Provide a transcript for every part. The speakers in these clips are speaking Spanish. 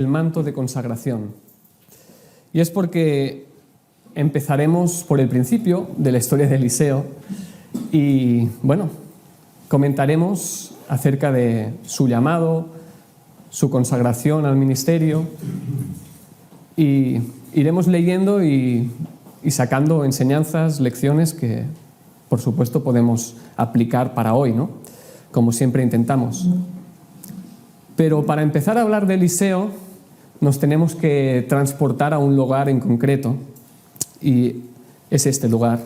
el manto de consagración. Y es porque empezaremos por el principio de la historia de Eliseo y, comentaremos acerca de su llamado, su consagración al ministerio y iremos leyendo y sacando enseñanzas, lecciones que, por supuesto, podemos aplicar para hoy, ¿no? Como siempre intentamos. Pero para empezar a hablar de Eliseo, nos tenemos que transportar a un lugar en concreto, y es este lugar.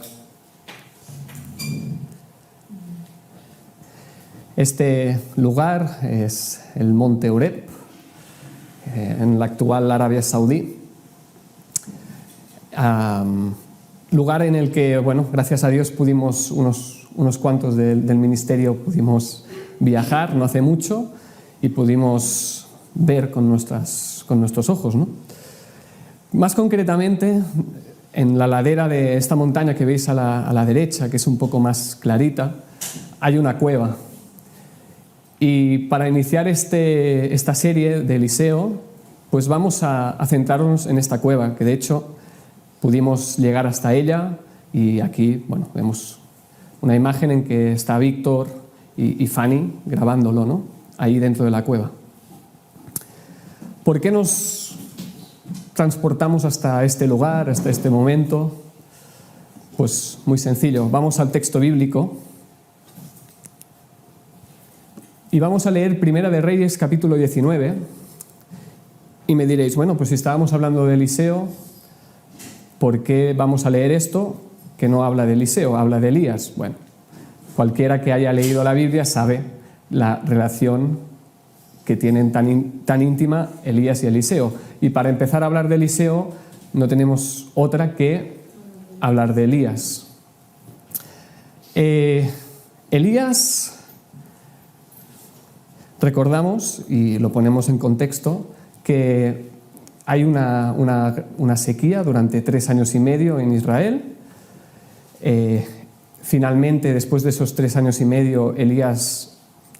Este lugar es el monte Oreb, en la actual Arabia Saudí. Lugar en el que, gracias a Dios pudimos, unos cuantos del ministerio pudimos viajar no hace mucho y pudimos ver con nuestros ojos, ¿no? Más concretamente, en la ladera de esta montaña que veis a la derecha, que es un poco más clarita, hay una cueva. Y para iniciar esta serie de Eliseo, pues vamos a centrarnos en esta cueva, que de hecho pudimos llegar hasta ella, y aquí, vemos una imagen en que está Víctor y Fanny grabándolo, ¿no? Ahí dentro de la cueva. ¿Por qué nos transportamos hasta este lugar, hasta este momento? Pues muy sencillo, vamos al texto bíblico y vamos a leer Primera de Reyes, capítulo 19, y me diréis, pues si estábamos hablando de Eliseo, ¿por qué vamos a leer esto que no habla de Eliseo, habla de Elías? Bueno, cualquiera que haya leído la Biblia sabe la relación que tienen tan íntima Elías y Eliseo. Y para empezar a hablar de Eliseo, no tenemos otra que hablar de Elías. Elías, recordamos, y lo ponemos en contexto, que hay una sequía durante 3 años y medio en Israel. Finalmente, después de esos 3 años y medio, Elías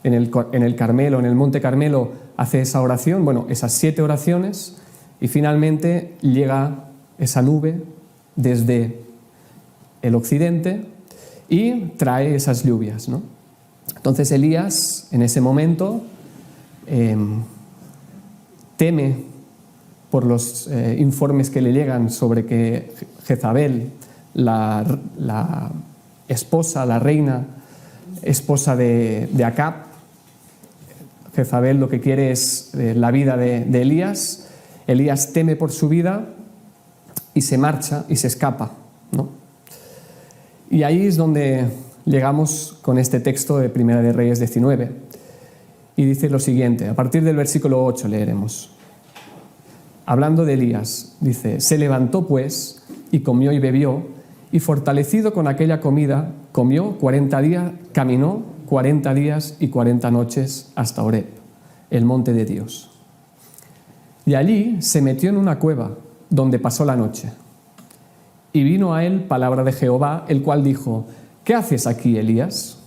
en el Carmelo, en el Monte Carmelo, hace esa oración, esas 7 oraciones, y finalmente llega esa nube desde el occidente y trae esas lluvias, ¿no? Entonces Elías, en ese momento, teme por los informes que le llegan sobre que Jezabel, la esposa, la reina, esposa de Acab, Jezabel lo que quiere es la vida de Elías. Elías teme por su vida y se marcha y se escapa, ¿no? Y ahí es donde llegamos con este texto de Primera de Reyes 19. Y dice lo siguiente, a partir del versículo 8 leeremos. Hablando de Elías, dice, se levantó pues y comió y bebió, y fortalecido con aquella comida, comió 40 días, caminó 40 días y 40 noches hasta Oreb, el monte de Dios. Y allí se metió en una cueva, donde pasó la noche. Y vino a él palabra de Jehová, el cual dijo, ¿qué haces aquí, Elías?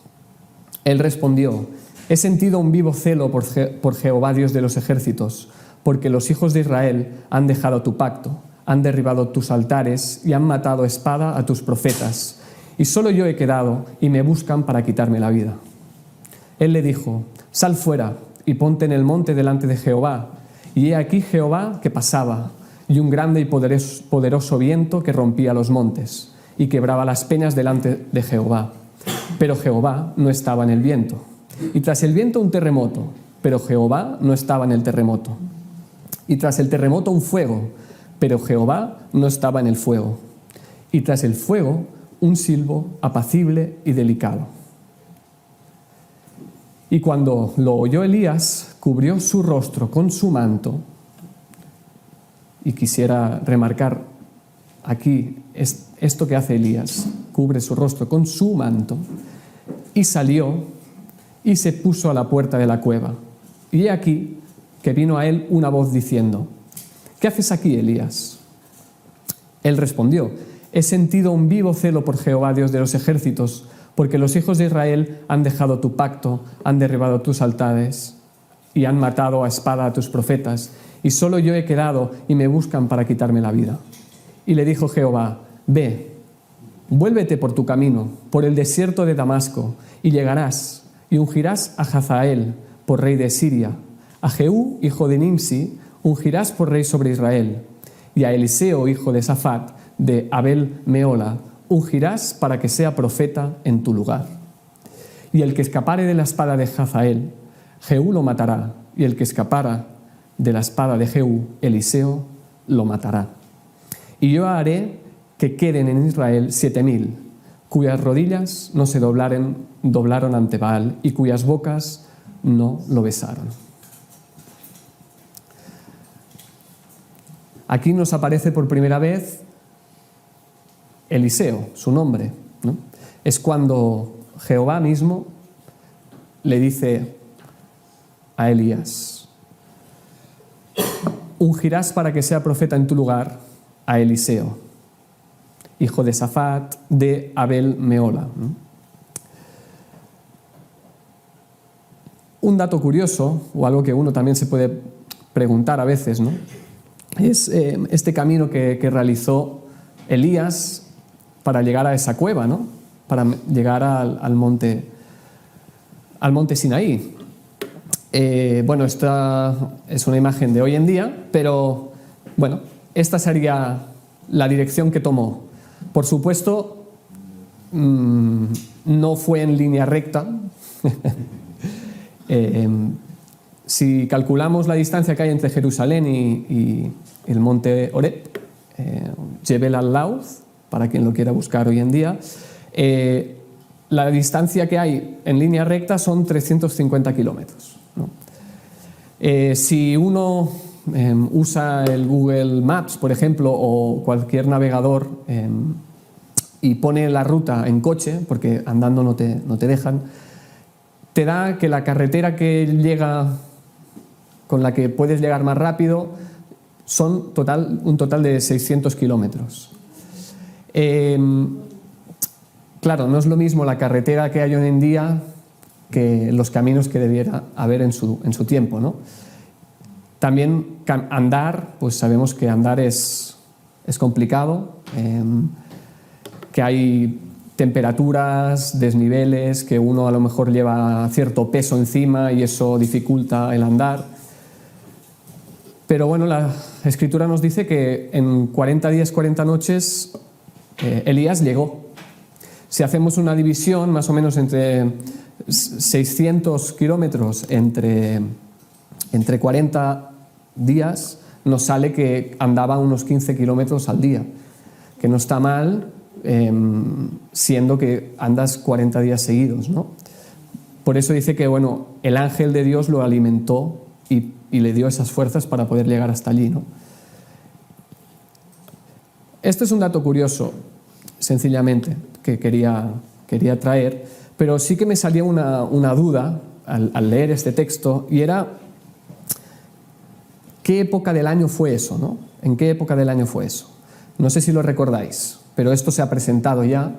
Él respondió, he sentido un vivo celo por Jehová, Dios de los ejércitos, porque los hijos de Israel han dejado tu pacto, han derribado tus altares y han matado a espada a tus profetas, y solo yo he quedado y me buscan para quitarme la vida. Él le dijo, sal fuera y ponte en el monte delante de Jehová. Y he aquí Jehová que pasaba, y un grande y poderoso viento que rompía los montes, y quebraba las peñas delante de Jehová. Pero Jehová no estaba en el viento. Y tras el viento un terremoto, pero Jehová no estaba en el terremoto. Y tras el terremoto un fuego, pero Jehová no estaba en el fuego. Y tras el fuego un silbo apacible y delicado. Y cuando lo oyó Elías, cubrió su rostro con su manto. Y quisiera remarcar aquí esto que hace Elías. Cubre su rostro con su manto. Y salió y se puso a la puerta de la cueva. Y he aquí que vino a él una voz diciendo, ¿qué haces aquí, Elías? Él respondió, he sentido un vivo celo por Jehová, Dios de los ejércitos, porque los hijos de Israel han dejado tu pacto, han derribado tus altares y han matado a espada a tus profetas, y solo yo he quedado y me buscan para quitarme la vida. Y le dijo Jehová: Ve, vuélvete por tu camino, por el desierto de Damasco, y llegarás, y ungirás a Hazael por rey de Siria, a Jehú, hijo de Nimsi, ungirás por rey sobre Israel, y a Eliseo, hijo de Safat, de Abel Meola, ungirás para que sea profeta en tu lugar. Y el que escapare de la espada de Hazael, Jehú lo matará, y el que escapara de la espada de Jehú, Eliseo lo matará. Y yo haré que queden en Israel 7,000, cuyas rodillas no se doblaron ante Baal, y cuyas bocas no lo besaron. Aquí nos aparece por primera vez Eliseo, su nombre, ¿no? Es cuando Jehová mismo le dice a Elías: ungirás para que sea profeta en tu lugar a Eliseo, hijo de Safat, de Abel Meola, ¿no? Un dato curioso, o algo que uno también se puede preguntar a veces, ¿no?, es este camino que realizó Elías para llegar a esa cueva, ¿no?, para llegar al monte Sinaí. Bueno, esta es una imagen de hoy en día, pero bueno, esta sería la dirección que tomó. Por supuesto, no fue en línea recta. Si calculamos la distancia que hay entre Jerusalén y el monte Oreb, Jebel al-Lawz, para quien lo quiera buscar hoy en día, la distancia que hay en línea recta son 350 kilómetros, ¿no? Si uno usa el Google Maps, por ejemplo, o cualquier navegador, y pone la ruta en coche, porque andando no te dejan, te da que la carretera con la que puedes llegar más rápido son un total de 600 kilómetros. Claro, no es lo mismo la carretera que hay hoy en día que los caminos que debiera haber en su tiempo, ¿no? También andar, pues sabemos que andar es complicado, que hay temperaturas, desniveles, que uno a lo mejor lleva cierto peso encima y eso dificulta el andar. Pero bueno, la Escritura nos dice que en 40 días, 40 noches, Elías llegó. Si hacemos una división más o menos entre 600 kilómetros entre 40 días, nos sale que andaba unos 15 kilómetros al día, que no está mal, siendo que andas 40 días seguidos, ¿no? Por eso dice que, bueno, el ángel de Dios lo alimentó y le dio esas fuerzas para poder llegar hasta allí, ¿no? Esto es un dato curioso, sencillamente, que quería traer, pero sí que me salía una duda al leer este texto, y era ¿qué época del año fue eso, ¿no? ¿En qué época del año fue eso? No sé si lo recordáis, pero esto se ha presentado ya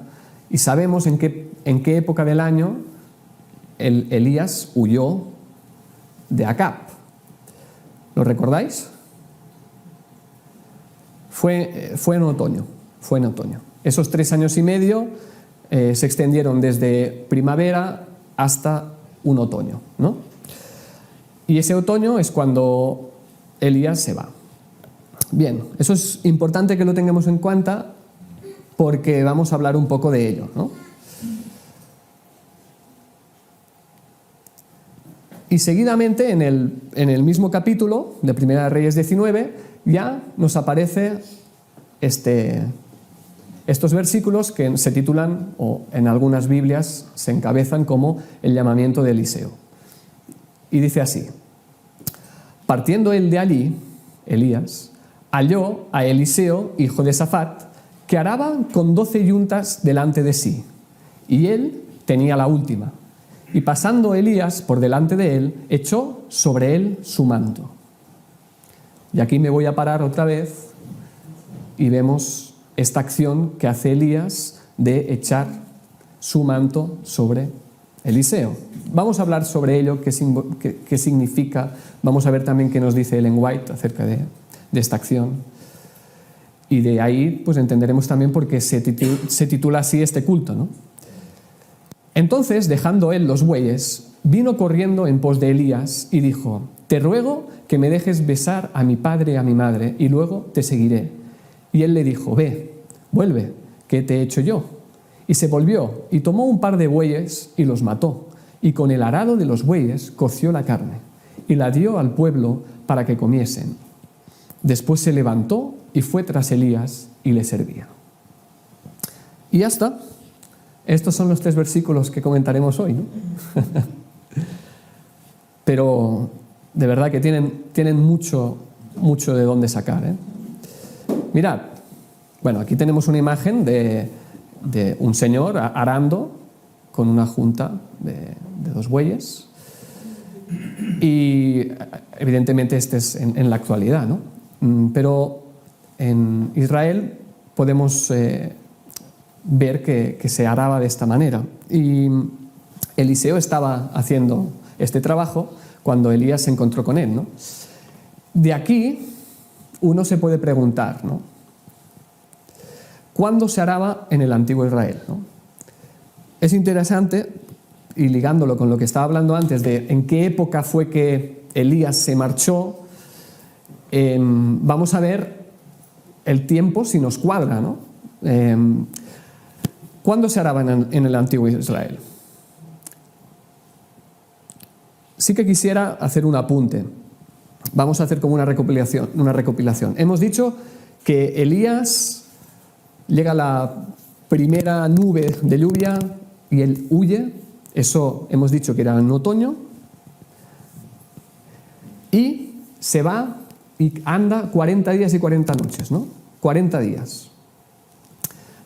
y sabemos en qué época del año Elías huyó de Acab. ¿Lo recordáis? Fue en otoño. Esos 3 años y medio se extendieron desde primavera hasta un otoño, ¿no? Y ese otoño es cuando Elías se va. Bien, eso es importante que lo tengamos en cuenta porque vamos a hablar un poco de ello, ¿no? Y seguidamente en el mismo capítulo de Primera de Reyes 19 ya nos aparece estos versículos que se titulan, o en algunas Biblias se encabezan como el llamamiento de Eliseo. Y dice así: partiendo él de allí, Elías, halló a Eliseo, hijo de Safat, que araba con 12 yuntas delante de sí, y él tenía la última. Y pasando Elías por delante de él, echó sobre él su manto. Y aquí me voy a parar otra vez y vemos esta acción que hace Elías de echar su manto sobre Eliseo. Vamos a hablar sobre ello, qué significa, vamos a ver también qué nos dice Ellen White acerca de esta acción. Y de ahí pues entenderemos también por qué se titula así este culto, ¿no? Entonces, dejando él los bueyes, vino corriendo en pos de Elías y dijo: «Te ruego que me dejes besar a mi padre y a mi madre, y luego te seguiré». Y él le dijo: «Ve, vuelve, ¿qué te he hecho yo?». Y se volvió y tomó un par de bueyes y los mató, y con el arado de los bueyes coció la carne y la dio al pueblo para que comiesen. Después se levantó y fue tras Elías y le servía. Y ya está. Estos son los 3 versículos que comentaremos hoy, ¿no? Pero de verdad que tienen mucho de dónde sacar, ¿eh? Mirad, bueno, aquí tenemos una imagen de un señor arando con una junta de 2 bueyes, y evidentemente este es en la actualidad, ¿no? Pero en Israel podemos ver que se araba de esta manera, y Eliseo estaba haciendo este trabajo cuando Elías se encontró con él, ¿no? De aquí uno se puede preguntar, ¿no?, ¿cuándo se araba en el antiguo Israel?, ¿no? Es interesante, y ligándolo con lo que estaba hablando antes de en qué época fue que Elías se marchó, vamos a ver el tiempo si nos cuadra, ¿no? ¿Cuándo se araba en el antiguo Israel? Sí que quisiera hacer un apunte. Vamos a hacer como una recopilación. Hemos dicho que Elías llega a la primera nube de lluvia y él huye. Eso hemos dicho que era en otoño. Y se va y anda 40 días y 40 noches, ¿no? 40 días.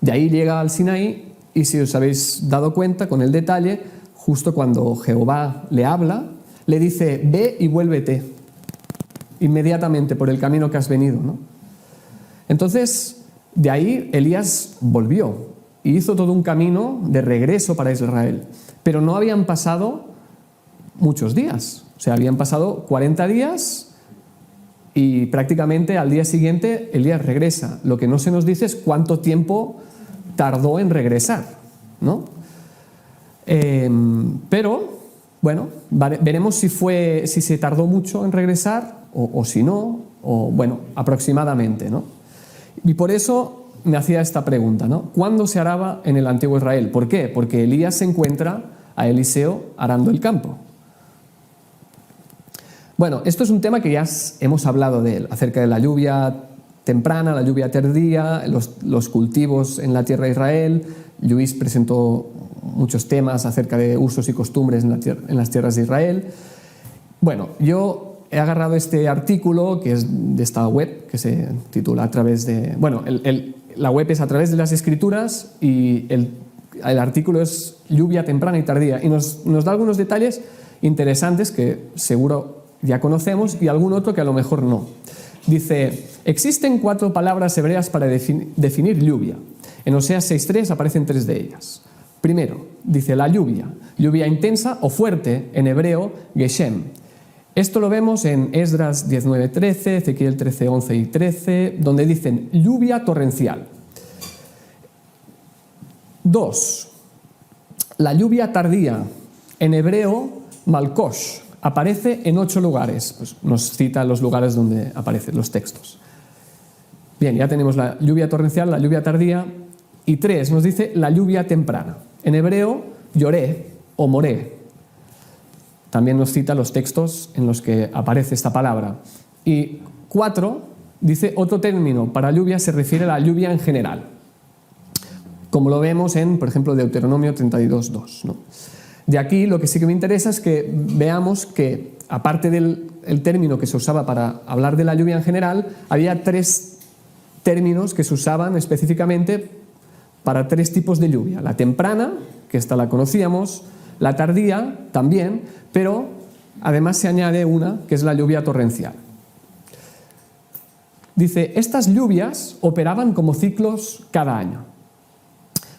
De ahí llega al Sinaí, y si os habéis dado cuenta con el detalle, justo cuando Jehová le habla, le dice: «Ve y vuélvete inmediatamente por el camino que has venido», ¿no? Entonces, de ahí Elías volvió y hizo todo un camino de regreso para Israel. Pero no habían pasado muchos días. O sea, habían pasado 40 días y prácticamente al día siguiente Elías regresa. Lo que no se nos dice es cuánto tiempo tardó en regresar, ¿no? Pero, bueno, veremos si se tardó mucho en regresar o si no, o bueno, aproximadamente, ¿no? Y por eso me hacía esta pregunta, ¿no? ¿Cuándo se araba en el antiguo Israel? ¿Por qué? Porque Elías se encuentra a Eliseo arando el campo. Bueno, esto es un tema que ya hemos hablado de él, acerca de la lluvia temprana, la lluvia tardía, los cultivos en la tierra de Israel. Luis presentó muchos temas acerca de usos y costumbres en las tierras de Israel. Bueno, yo he agarrado este artículo que es de esta web, que se titula a través de... Bueno, la web es a través de las Escrituras, y el artículo es lluvia temprana y tardía, y nos da algunos detalles interesantes que seguro ya conocemos y algún otro que a lo mejor no. Dice: existen 4 palabras hebreas para definir lluvia. En Oseas 6.3 aparecen 3 de ellas. Primero, dice la lluvia intensa o fuerte, en hebreo, geshem. Esto lo vemos en Esdras 19.13, Ezequiel 13.11 y 13, donde dicen lluvia torrencial. 2. La lluvia tardía, en hebreo, malkosh, aparece en 8 lugares. Pues nos cita los lugares donde aparecen los textos. Bien, ya tenemos la lluvia torrencial, la lluvia tardía. Y 3, nos dice la lluvia temprana. En hebreo, yoré o moré. También nos cita los textos en los que aparece esta palabra. Y 4, dice otro término para lluvia, se refiere a la lluvia en general, como lo vemos en, por ejemplo, Deuteronomio 32.2, ¿no? De aquí lo que sí que me interesa es que veamos que, aparte del término que se usaba para hablar de la lluvia en general, había 3 términos que se usaban específicamente para 3 tipos de lluvia. La temprana, que esta la conocíamos, la tardía también, pero además se añade una, que es la lluvia torrencial. Dice: estas lluvias operaban como ciclos cada año.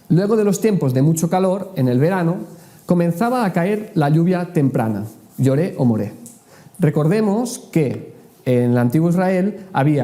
Luego de los tiempos de mucho calor, en el verano, Comenzaba a caer la lluvia temprana, lloré o moré. Recordemos que en el antiguo Israel había